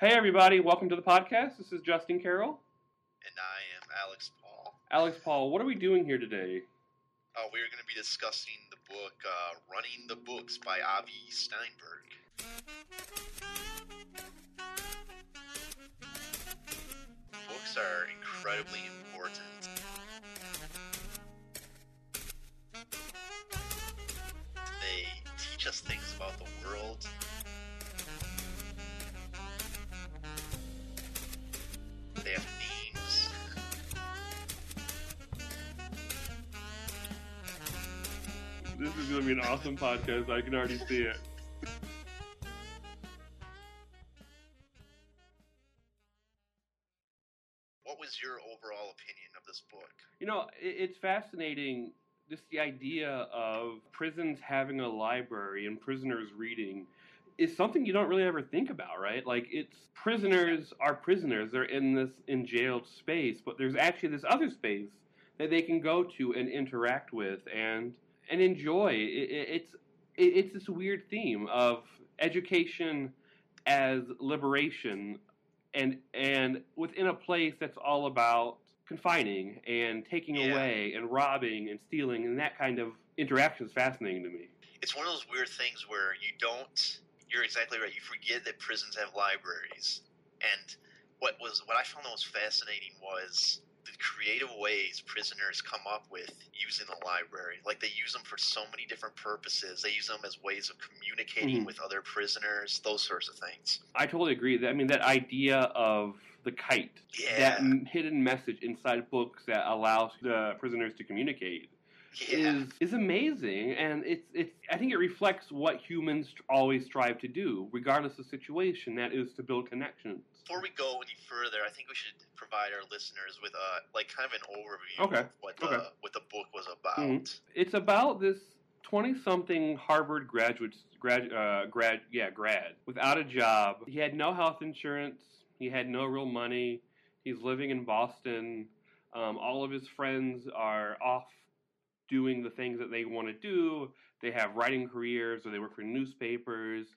Hey everybody, welcome to the podcast. This is Justin Carroll. And I am Alex Paul. Alex Paul, what are we doing here today? We're going to be discussing the book Running the Books by Avi Steinberg. Books are incredibly important. They teach us things about the world. They have themes. This is going to be an awesome podcast. I can already see it. What was your overall opinion of this book? You know, it's fascinating, just the idea of prisons having a library and prisoners reading is something you don't really ever think about, right? Like, it's prisoners are prisoners. They're in this jailed space, but there's actually this other space that they can go to and interact with and enjoy. It's this weird theme of education as liberation and within a place that's all about confining and taking away and robbing and stealing, and that kind of interaction is fascinating to me. It's one of those weird things where you're exactly right. You forget that prisons have libraries. And what I found the most fascinating was the creative ways prisoners come up with using the library. Like, they use them for so many different purposes. They use them as ways of communicating with other prisoners, those sorts of things. I totally agree. That idea of the kite, that hidden message inside books that allows the prisoners to communicate, is amazing, and I think it reflects what humans always strive to do, regardless of situation. That is to build connections. Before we go any further, I think we should provide our listeners with kind of an overview of what the book was about. Mm-hmm. It's about this 20-something Harvard grad without a job. He had no health insurance. He had no real money. He's living in Boston. All of his friends are off doing the things that they want to do. They have writing careers, or they work for newspapers.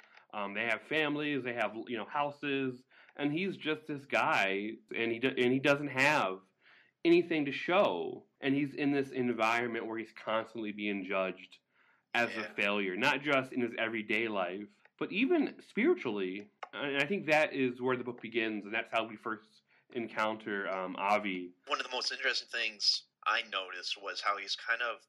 They have families. They have houses, and he's just this guy, and he doesn't have anything to show. And he's in this environment where he's constantly being judged as a failure, not just in his everyday life, but even spiritually. And I think that is where the book begins, and that's how we first encounter Avi. One of the most interesting things I noticed was how he's kind of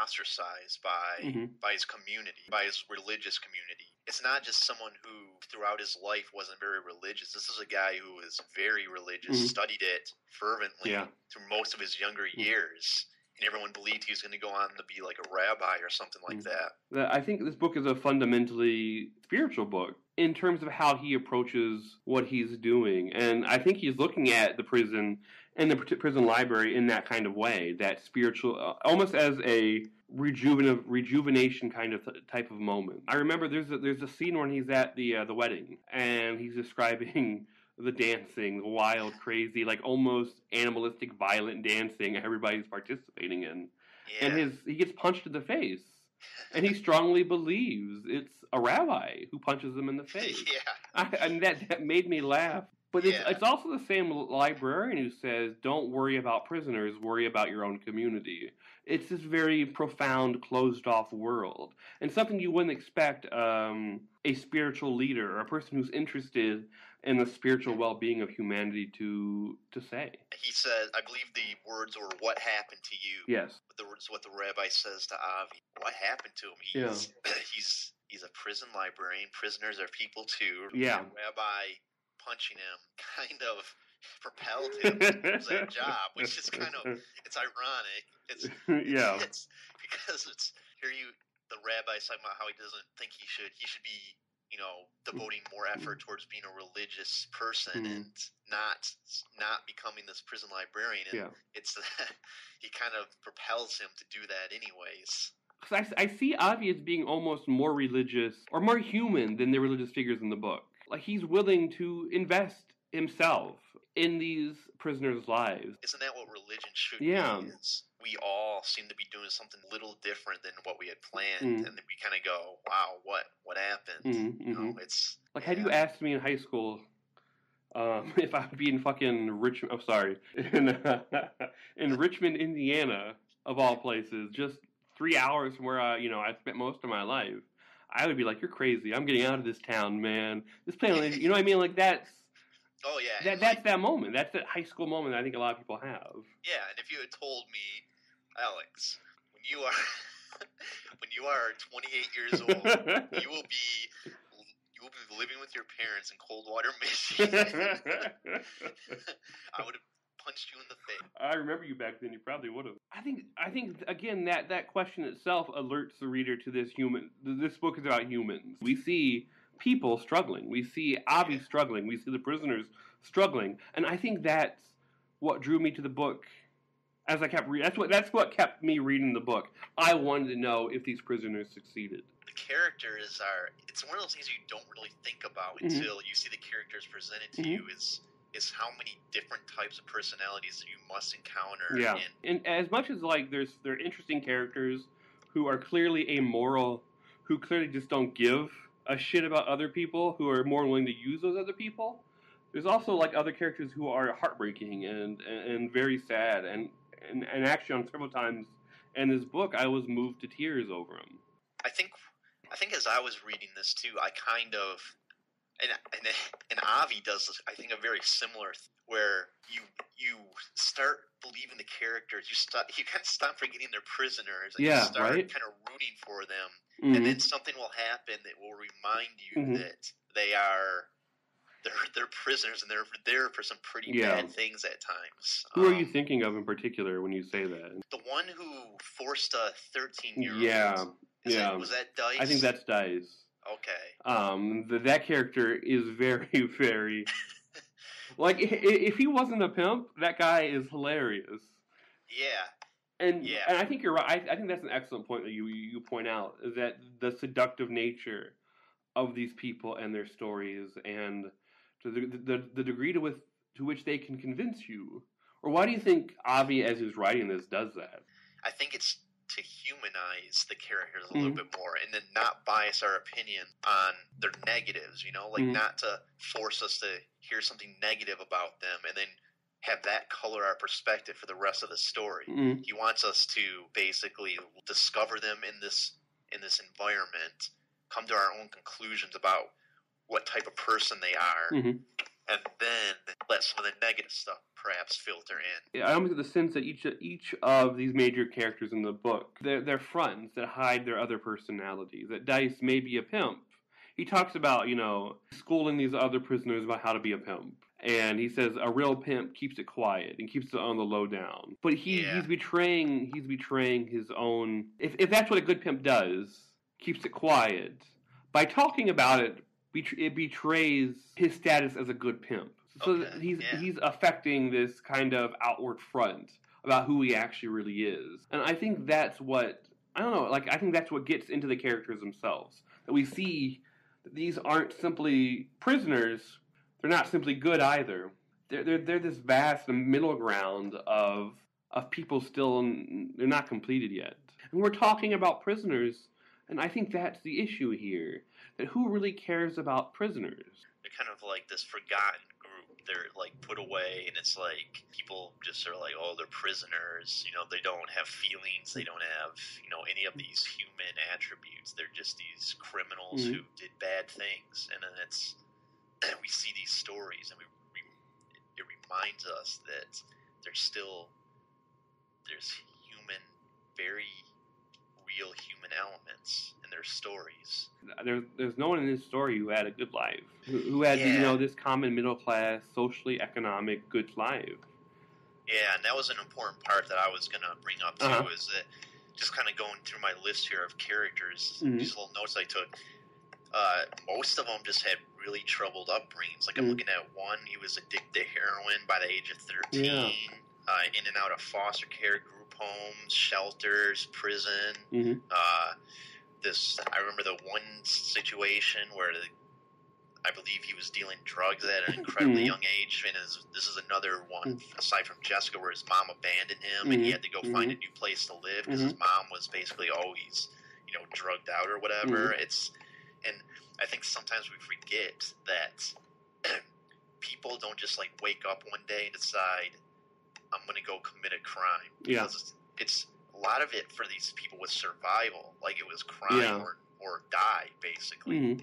ostracized by his community, by his religious community. It's not just someone who throughout his life wasn't very religious. This is a guy who was very religious, studied it fervently through most of his younger years. And everyone believed he was going to go on to be like a rabbi or something like that. I think this book is a fundamentally spiritual book in terms of how he approaches what he's doing. And I think he's looking at the prison and the prison library in that kind of way, that spiritual, almost as a rejuvenation kind of type of moment. I remember there's a scene when he's at the wedding, and he's describing the dancing, the wild, crazy, like almost animalistic, violent dancing everybody's participating in. Yeah. And he gets punched in the face. And he strongly believes it's a rabbi who punches him in the face. And that made me laugh. But it's also the same librarian who says, don't worry about prisoners, worry about your own community. It's this very profound, closed-off world. And something you wouldn't expect a spiritual leader or a person who's interested in the spiritual well-being of humanity to say. He says, I believe the words were, what happened to you? Yes. The words what the rabbi says to Avi. What happened to him? He's a prison librarian. Prisoners are people too. Yeah. The rabbi punching him kind of propelled him to that job, which is kind of, it's ironic. It's because the rabbi's talking about how he doesn't think he should be, devoting more effort towards being a religious person and not becoming this prison librarian. And it's he kind of propels him to do that anyways. I see Avi as being almost more religious or more human than the religious figures in the book. Like, he's willing to invest himself in these prisoners' lives. Isn't that what religion should be? Is we all seem to be doing something a little different than what we had planned, and then we kind of go, wow, what happened? It's like, had you asked me in high school If I would be in fucking Richmond, in Richmond, Indiana, of all places, just 3 hours from where I spent most of my life, I would be like, "You're crazy! I'm getting out of this town, man. This planet, you know what I mean? Like that's." Oh yeah, that's that moment. That's that high school moment that I think a lot of people have. Yeah, and if you had told me, Alex, when you are 28 years old, you will be living with your parents in Coldwater, Michigan, I would have punched you in the face. I remember you back then. You probably would have. I think again that question itself alerts the reader to this human. This book is about humans. We see people struggling. We see Avi struggling. We see the prisoners struggling, and I think that's what drew me to the book. As I kept reading, that's what kept me reading the book. I wanted to know if these prisoners succeeded. The characters it's one of those things you don't really think about until you see the characters presented to you. Is how many different types of personalities you must encounter. Yeah, and as much as like they're interesting characters who are clearly amoral, who clearly just don't give a shit about other people, who are more willing to use those other people. There's also like other characters who are heartbreaking and very sad and actually on several times in this book I was moved to tears over them. I think as I was reading this too, I kind of and Avi does this, I think, a very similar where you start believing the characters. You kind of stop forgetting they're prisoners, and you start kind of rooting for them, and then something will happen that will remind you that they're prisoners and they're there for some pretty bad things at times. Who are you thinking of in particular when you say that? The one who forced a 13-year-old. Was that Dice? I think that's Dice. Okay. That character is very, very like if he wasn't a pimp, that guy is hilarious. Yeah. And I think you're right. I think that's an excellent point that you point out, is that the seductive nature of these people and their stories, and the degree to which they can convince you. Or why do you think Avi, as he's writing this, does that? I think it's to humanize the characters a little bit more, and then not bias our opinion on their negatives, not to force us to hear something negative about them and then have that color our perspective for the rest of the story. He wants us to basically discover them in this environment, come to our own conclusions about what type of person they are, and then let some of the negative stuff perhaps filter in. I almost get the sense that each of these major characters in the book, they're fronts that hide their other personalities. That Dice may be a pimp. He talks about, schooling these other prisoners about how to be a pimp. And he says a real pimp keeps it quiet and keeps it on the low down. But he's betraying his own. If that's what a good pimp does, keeps it quiet. By talking about it, it betrays his status as a good pimp. So he's affecting this kind of outward front about who he actually really is. And I think that's what, I think that's what gets into the characters themselves. That we see that these aren't simply prisoners, they're not simply good either. They're this vast middle ground of people still, they're not completed yet. And we're talking about prisoners, and I think that's the issue here. That who really cares about prisoners? They're kind of like this forgotten group. They're like put away, and it's like people just are like, oh, they're prisoners. They don't have feelings. They don't have any of these human attributes. They're just these criminals who did bad things. And then we see these stories, and it reminds us that there's human, very real human elements in their stories. There's no one in this story who had a good life, who had this common middle class, socially economic good life. Yeah, and that was an important part that I was going to bring up too. Is that just kind of going through my list here of characters, these little notes I took. Most of them just had really troubled upbringings. Like I'm looking at one, he was addicted to heroin by the age of 13. In and out of foster care group homes, shelters, prison. I remember the one situation where I believe he was dealing drugs at an incredibly young age, and this is another one, aside from Jessica, where his mom abandoned him, and he had to go find a new place to live because his mom was basically always, drugged out or whatever. And I think sometimes we forget that people don't just like wake up one day and decide I'm going to go commit a crime. Because it's a lot of it for these people was survival. Like it was crime or die basically. And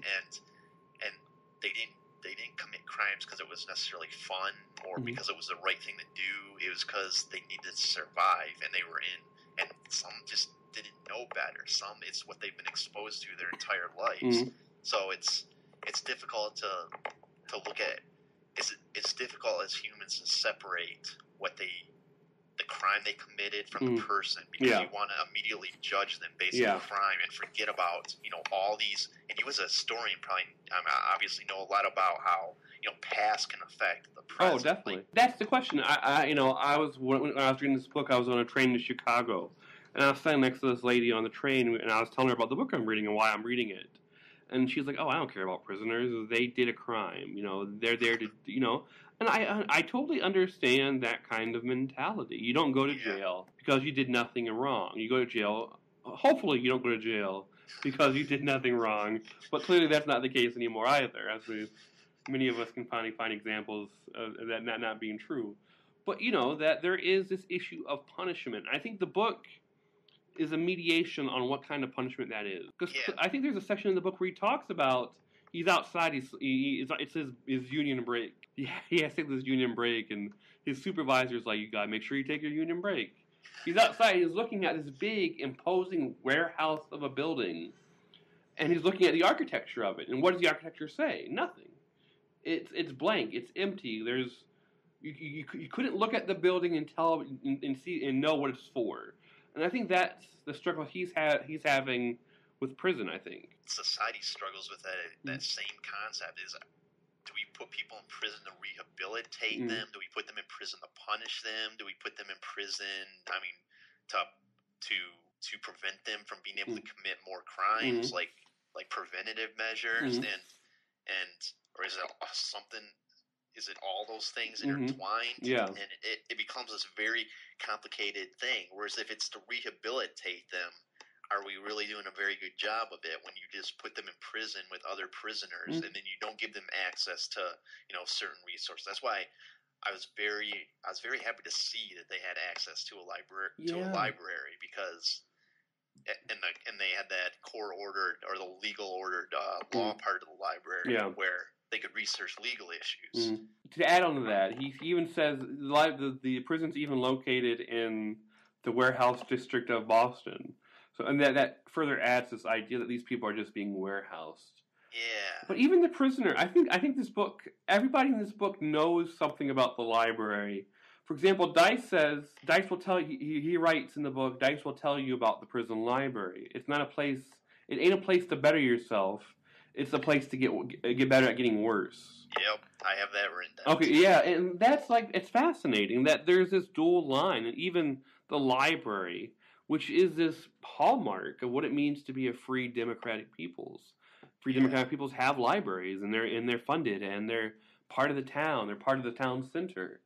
they didn't commit crimes because it was necessarily fun or because it was the right thing to do. It was because they needed to survive and they were in. And some just didn't know better. Some it's what they've been exposed to their entire lives. So it's difficult to look at. It's difficult as humans to separate the crime they committed from the person, because you want to immediately judge them based on the crime and forget about all these. And you as a historian probably obviously know a lot about how past can affect the present. Oh, definitely. That's the question. When I was reading this book, I was on a train to Chicago, and I was sitting next to this lady on the train, and I was telling her about the book I'm reading and why I'm reading it. And she's like, "Oh, I don't care about prisoners. They did a crime. They're there to, And I totally understand that kind of mentality. You don't go to jail because you did nothing wrong. You go to jail. Hopefully, you don't go to jail because you did nothing wrong. But clearly, that's not the case anymore either, as many of us can finally find examples of that not being true. But that there is this issue of punishment. I think the book is a mediation on what kind of punishment that is. Because I think there's a section in the book where he talks about he's outside. It's his union break. He has to take this union break, and his supervisor's like, "You gotta make sure you take your union break." He's outside. He's looking at this big, imposing warehouse of a building, and he's looking at the architecture of it. And what does the architecture say? Nothing. It's blank. It's empty. There's you couldn't look at the building and tell and see and know what it's for. And I think that's the struggle he's having with prison. I think society struggles with that same concept. Do we put people in prison to rehabilitate them? Do we put them in prison to punish them? Do we put them in prison? I mean, to prevent them from being able to commit more crimes, like preventative measures, or is it something? Is it all those things intertwined? And it becomes this very complicated thing. Whereas if it's to rehabilitate them, are we really doing a very good job of it when you just put them in prison with other prisoners and then you don't give them access to certain resources? That's why I was very happy to see that they had access to a library because and they had that court ordered or the legal ordered law part of the library where they could research legal issues. To add on to that, he even says the prison's even located in the warehouse district of Boston. So, and that further adds this idea that these people are just being warehoused. Yeah. But even the prisoner, I think this book, everybody in this book knows something about the library. For example, Dice will tell you, he writes in the book, Dice will tell you about the prison library. It ain't a place to better yourself. It's a place to get better at getting worse. Yep, I have that written down. Okay, yeah, and that's it's fascinating that there's this dual line, and even the library, which is this hallmark of what it means to be a free democratic peoples. Free democratic peoples have libraries, and they're funded, and they're part of the town. They're part of the town center.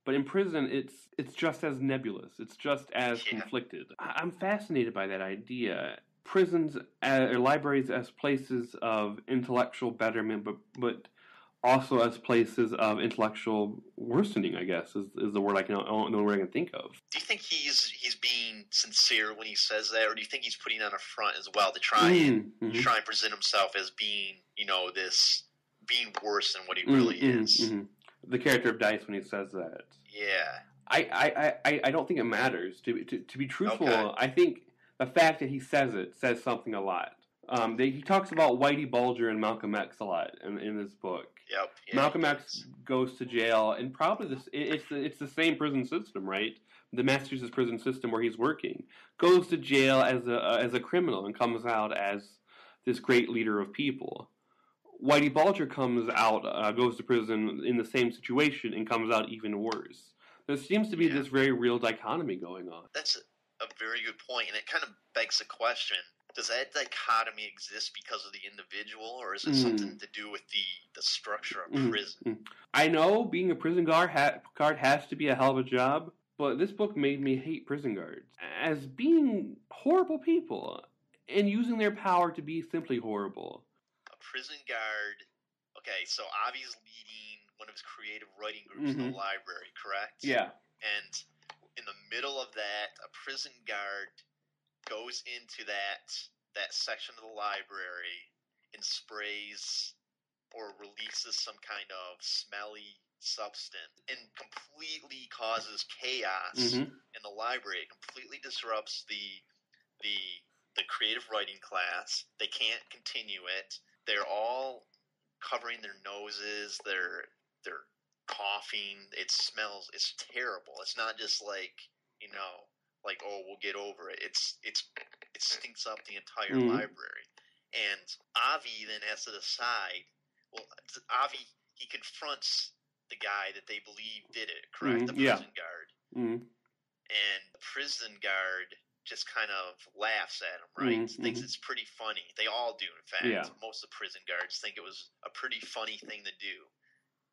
But in prison, it's just as nebulous. It's just as conflicted. I'm fascinated by that idea. Prisons or libraries as places of intellectual betterment, but also as places of intellectual worsening, I guess, is the word I can think of. Do you think he's being sincere when he says that, or do you think he's putting on a front as well to try and present himself as being, being worse than what he really is? The character of Dice when he says that. Yeah. I don't think it matters. To be truthful, I think the fact that he says it says something a lot. He talks about Whitey Bulger and Malcolm X a lot in this book. Yep. Yeah, Malcolm X goes to jail, and probably it's the same prison system, right? The Massachusetts prison system where he's working. Goes to jail as a criminal and comes out as this great leader of people. Whitey Bulger comes out, goes to prison in the same situation and comes out even worse. There seems to be this very real dichotomy going on. That's a very good point, and it kind of begs the question: does that dichotomy exist because of the individual, or is it something to do with the structure of prison? I know being a prison guard has to be a hell of a job, but this book made me hate prison guards as being horrible people and using their power to be simply horrible. A prison guard, okay, so Avi's leading one of his creative writing groups in the library, correct? Yeah. And in the middle of that, a prison guard goes into that section of the library and sprays or releases some kind of smelly substance and completely causes chaos in the library. It completely disrupts the creative writing class. They can't continue it. They're all covering their noses. They're coughing. It smells. It's terrible. It's not just like, like, oh, we'll get over it. It stinks up the entire library. And Avi then has to decide. Well, Avi, he confronts the guy that they believe did it, correct? The prison guard. And the prison guard just kind of laughs at him, right? Thinks it's pretty funny. They all do, in fact. Yeah. Most of the prison guards think it was a pretty funny thing to do.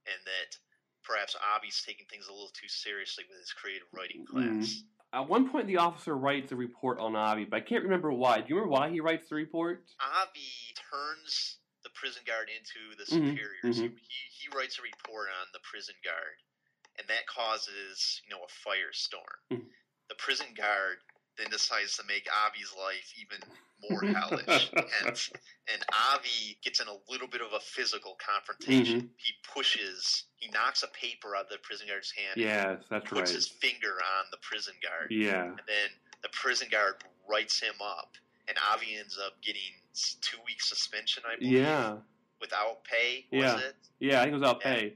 And that perhaps Avi's taking things a little too seriously with his creative writing class. At one point, the officer writes a report on Avi, but I can't remember why. Do you remember why he writes the report? Avi turns the prison guard into the superiors. He writes a report on the prison guard, and that causes, a firestorm. The prison guard then decides to make Avi's life even more hellish. and Avi gets in a little bit of a physical confrontation. He knocks a paper out of the prison guard's hand. Yes, that's right. Puts his finger on the prison guard. Yeah. And then the prison guard writes him up, and Avi ends up getting 2-week suspension, I believe. Yeah. Without pay, was it? Yeah, I think it was without pay.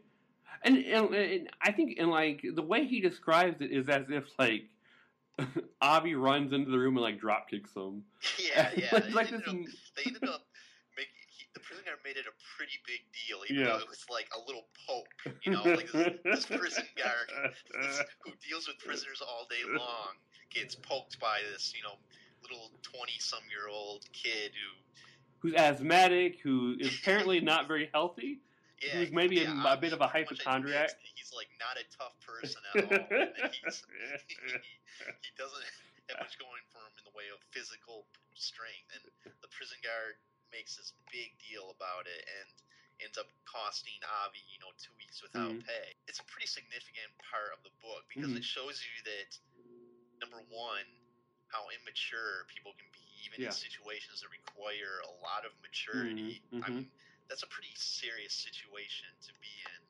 And I think, the way he describes it is as if, Avi runs into the room and drop kicks him. Yeah. They ended up the prison guard made it a pretty big deal, even though it was like a little poke. This prison guard who deals with prisoners all day long gets poked by this, little 20-some-year-old kid who's asthmatic, who is apparently not very healthy. Who's maybe a bit of a hypochondriac. He's not a tough person at all. He doesn't have much going for him in the way of physical strength. And the prison guard makes this big deal about it and ends up costing Avi, 2 weeks without pay. It's a pretty significant part of the book because it shows you that, number one, how immature people can be, even in situations that require a lot of maturity. I mean, that's a pretty serious situation to be in.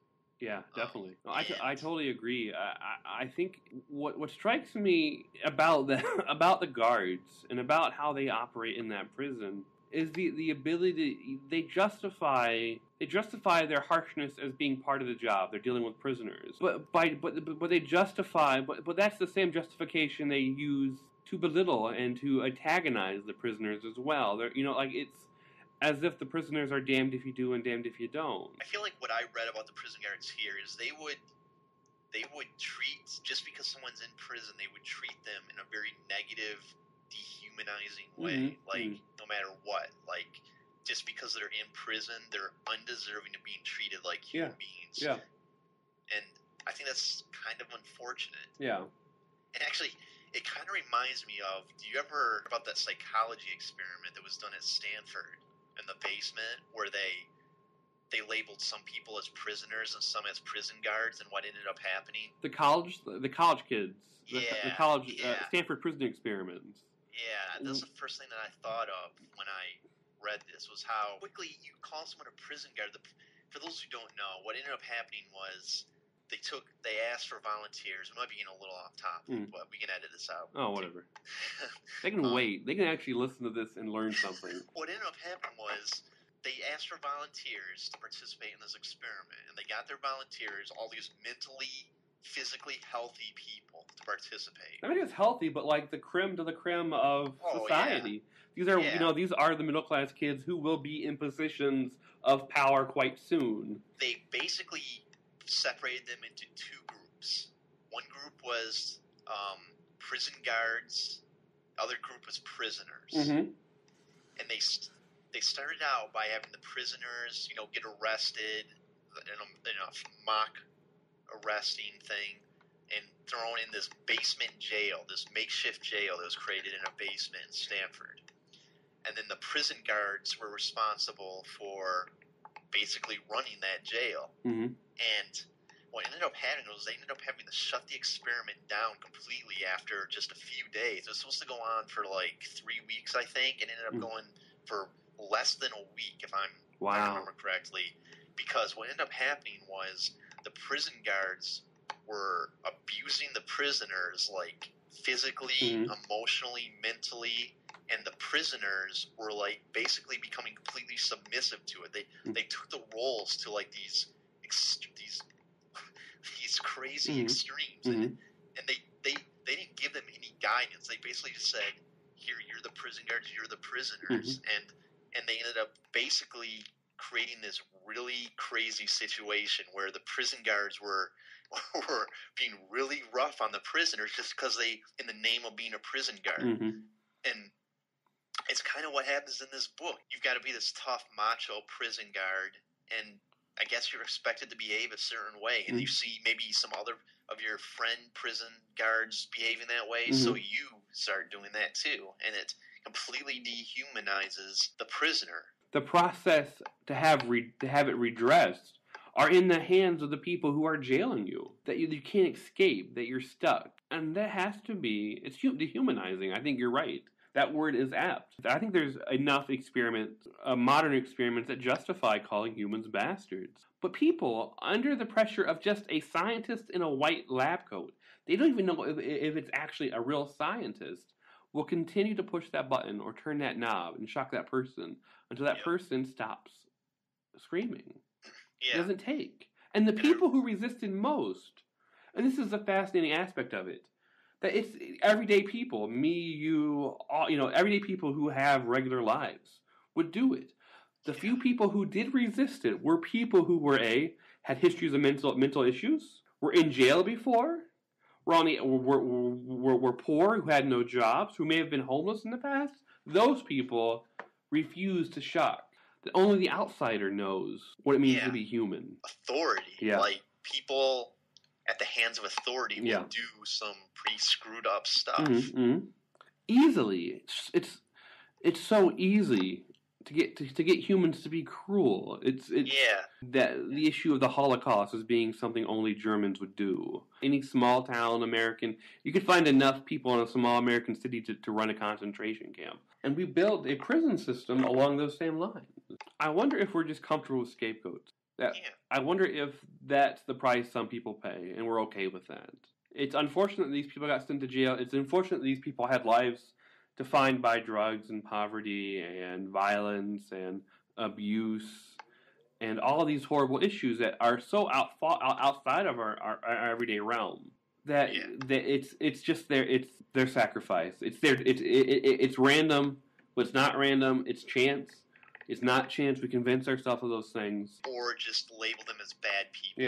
Yeah, definitely. I totally agree. I think what strikes me about the guards and about how they operate in that prison is the ability they justify their harshness as being part of the job. They're dealing with prisoners, but they justify but that's the same justification they use to belittle and to antagonize the prisoners as well. They're it's as if the prisoners are damned if you do and damned if you don't. I feel like what I read about the prison guards here is they would treat, just because someone's in prison, they would treat them in a very negative, dehumanizing way. No matter what. Just because they're in prison, they're undeserving of being treated like human beings. Yeah. And I think that's kind of unfortunate. Yeah. And actually, it kind of reminds me of, do you ever about that psychology experiment that was done at Stanford? In the basement, where they labeled some people as prisoners and some as prison guards, and what ended up happening? The college kids. The college Stanford Prison Experiments. Yeah, that's the first thing that I thought of when I read this, was how quickly you call someone a prison guard. For those who don't know, what ended up happening was they asked for volunteers. We might be getting a little off topic, but we can edit this out. Oh, whatever. They can wait. They can actually listen to this and learn something. What ended up happening was they asked for volunteers to participate in this experiment, and they got their volunteers, all these mentally, physically healthy people, to participate. I mean, it's healthy, but the creme de la creme of society. Yeah. These are the middle class kids who will be in positions of power quite soon. They basically separated them into two groups. One group was prison guards. Other group was prisoners. And they started out by having the prisoners, get arrested in a mock arresting thing and thrown in this basement jail, this makeshift jail that was created in a basement in Stanford. And then the prison guards were responsible for basically running that jail. Mm-hmm. And what ended up happening was they ended up having to shut the experiment down completely after just a few days. It was supposed to go on for like 3 weeks, I think, and ended up going for less than a week, if I remember correctly. Because what ended up happening was the prison guards were abusing the prisoners, like physically, emotionally, mentally, and the prisoners were like basically becoming completely submissive to it. They took the roles to like these crazy extremes, and they didn't give them any guidance. They basically just said, "Here, you're the prison guards, you're the prisoners," and they ended up basically creating this really crazy situation where the prison guards were being really rough on the prisoners just because they, in the name of being a prison guard, and it's kind of what happens in this book. You've got to be this tough, macho prison guard, and I guess you're expected to behave a certain way, and you see maybe some other of your friend prison guards behaving that way, so you start doing that too, and it completely dehumanizes the prisoner. The process to have it redressed are in the hands of the people who are jailing you, that you can't escape, that you're stuck, and that has to be, it's dehumanizing. I think you're right. That word is apt. I think there's enough experiments, modern experiments, that justify calling humans bastards. But people, under the pressure of just a scientist in a white lab coat, they don't even know if it's actually a real scientist, will continue to push that button or turn that knob and shock that person until that person stops screaming. It doesn't take. And the people who resisted most, and this is the fascinating aspect of it, that it's everyday people, me, you, all, everyday people who have regular lives would do it. The few people who did resist it were people who had histories of mental issues, were in jail before, were poor, who had no jobs, who may have been homeless in the past. Those people refused to shock. That only the outsider knows what it means to be human. Authority, like people at the hands of authority will do some pretty screwed up stuff. Easily, it's so easy to get humans to be cruel. It's that the issue of the Holocaust as being something only Germans would do. Any small town American, you could find enough people in a small American city to run a concentration camp. And we built a prison system along those same lines. I wonder if we're just comfortable with scapegoats. I wonder if that's the price some people pay, and we're okay with that. It's unfortunate that these people got sent to jail. It's unfortunate that these people had lives defined by drugs and poverty and violence and abuse and all of these horrible issues that are so outside of our everyday realm that it's just their sacrifice. It's random, but it's not random. It's chance. It's not chance. We convince ourselves of those things, or just label them as bad people.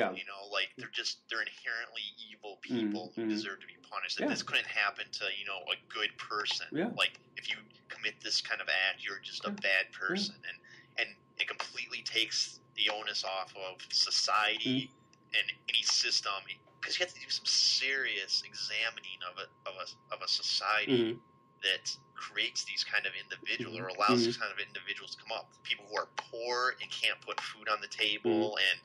Like they're inherently evil people who deserve to be punished. That this couldn't happen to a good person. Like if you commit this kind of act, you're just a bad person, and it completely takes the onus off of society and any system, because you have to do some serious examining of a society that creates these kind of individuals or allows these kind of individuals to come up. People who are poor and can't put food on the table and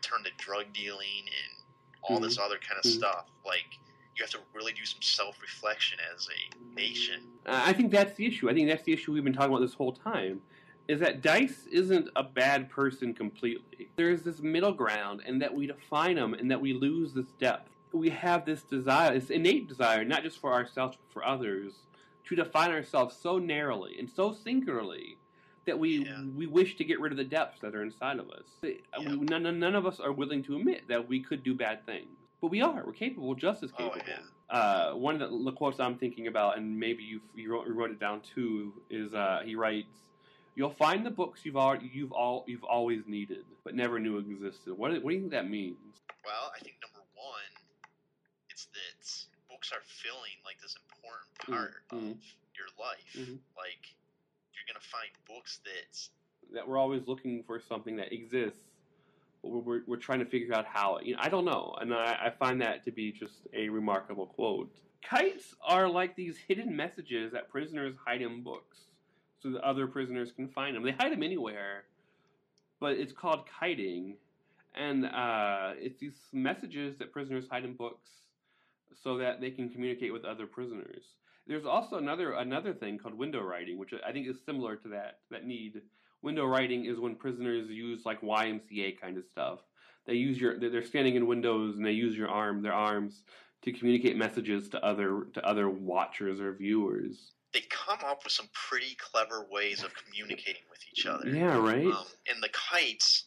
turn to drug dealing and all this other kind of stuff. Like, you have to really do some self-reflection as a nation. I think that's the issue. I think that's the issue we've been talking about this whole time, is that Dice isn't a bad person completely. There's this middle ground, and that we define them, and that we lose this depth. We have this desire, this innate desire, not just for ourselves, but for others, to define ourselves so narrowly and so singularly that we wish to get rid of the depths that are inside of us. None of us are willing to admit that we could do bad things. But we are. We're capable, just as capable. One of the quotes I'm thinking about, and maybe you wrote it down too, is he writes, "You'll find the books you've always needed, but never knew existed." What do you think that means? Well, I think number one, it's that books are filling like this important part of your life. Like, you're gonna find books that we're always looking for something that exists. We're trying to figure out how. I don't know, and I find that to be just a remarkable quote. Kites are like these hidden messages that prisoners hide in books, so that other prisoners can find them. They hide them anywhere, but it's called kiting, and it's these messages that prisoners hide in books so that they can communicate with other prisoners. There's also another thing called window writing, which I think is similar to that need. Window writing is when prisoners use like YMCA kind of stuff. They're standing in windows and they use their arms to communicate messages to other watchers or viewers. They come up with some pretty clever ways of communicating with each other. Yeah, right. And the kites,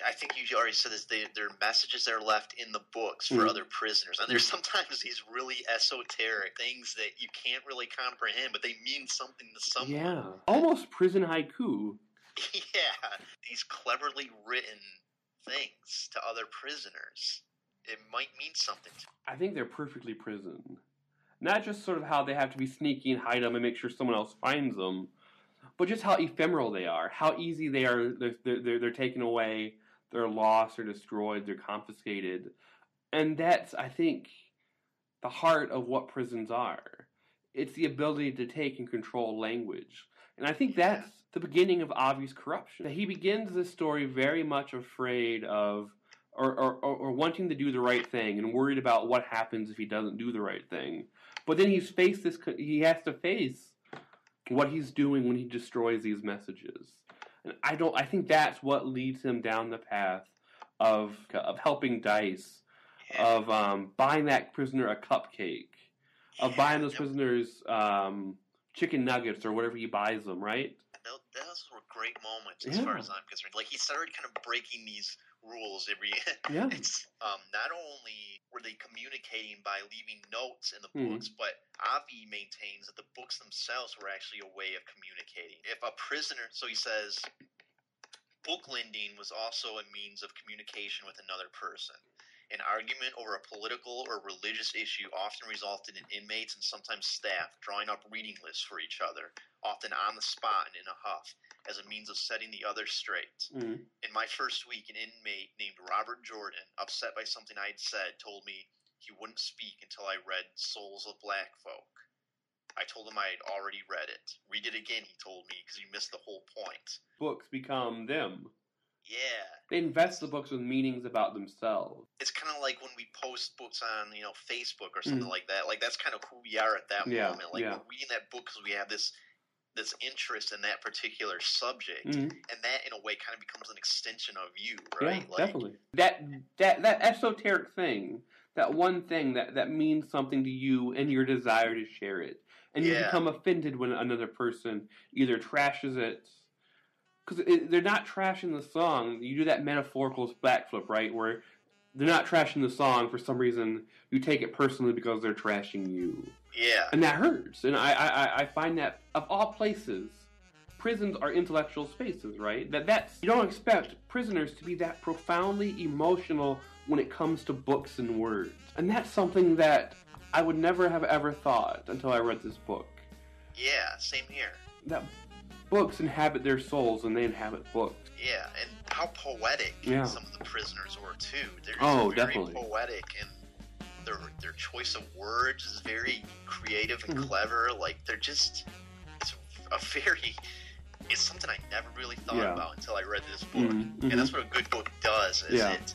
I think you already said this, they're messages that are left in the books for other prisoners. And there's sometimes these really esoteric things that you can't really comprehend, but they mean something to someone. Yeah, almost prison haiku. Yeah, these cleverly written things to other prisoners. It might mean something to them. I think they're perfectly prison. Not just sort of how they have to be sneaky and hide them and make sure someone else finds them, but just how ephemeral they are, how easy they are. They're taken away, they're lost or destroyed, they're confiscated. And that's, I think, the heart of what prisons are. It's the ability to take and control language. And I think that's the beginning of Avi's corruption. He begins this story very much afraid of or wanting to do the right thing and worried about what happens if he doesn't do the right thing. But then he has to face what he's doing when he destroys these messages. And I think that's what leads him down the path of helping Dice, of buying that prisoner a cupcake, of buying those prisoners chicken nuggets or whatever he buys them, right? Those were great moments as far as I'm concerned. Like, he started kind of breaking these rules every it's not only were they communicating by leaving notes in the books, but Avi maintains that the books themselves were actually a way of communicating. If a prisoner, so he says, book lending was also a means of communication with another person. An argument over a political or religious issue often resulted in inmates and sometimes staff drawing up reading lists for each other, often on the spot and in a huff, as a means of setting the other straight. In my first week, an inmate named Robert Jordan, upset by something I had said, told me he wouldn't speak until I read Souls of Black Folk. I told him I had already read it. Read it again, he told me, because you missed the whole point. Books become them. Yeah. They invest the books with meanings about themselves. It's kind of like when we post books on, Facebook or something like that. Like, that's kind of who we are at that moment. Like, we're reading that book because we have this interest in that particular subject, and that, in a way, kind of becomes an extension of you, right? Yeah, definitely. That esoteric thing, that one thing that means something to you and your desire to share it. And you become offended when another person either trashes it, because they're not trashing the song. You do that metaphorical backflip, right, where they're not trashing the song for some reason. You take it personally because they're trashing you. Yeah. And that hurts. And I find that, of all places, prisons are intellectual spaces, right? You don't expect prisoners to be that profoundly emotional when it comes to books and words. And that's something that I would never have ever thought until I read this book. Yeah, same here. That books inhabit their souls and they inhabit books. Yeah, and how poetic some of the prisoners were, too. They're very definitely poetic, and their choice of words is very creative and clever. Like, they're just, it's something I never really thought about until I read this book. And that's what a good book does, is it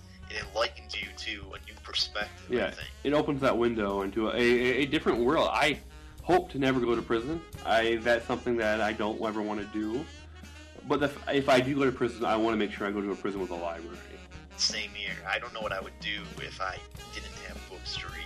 enlightens you to a new perspective, I think. It opens that window into a different world. I hope to never go to prison. That's something that I don't ever want to do. But if I do go to prison, I want to make sure I go to a prison with a library. Same here. I don't know what I would do if I didn't have books to read.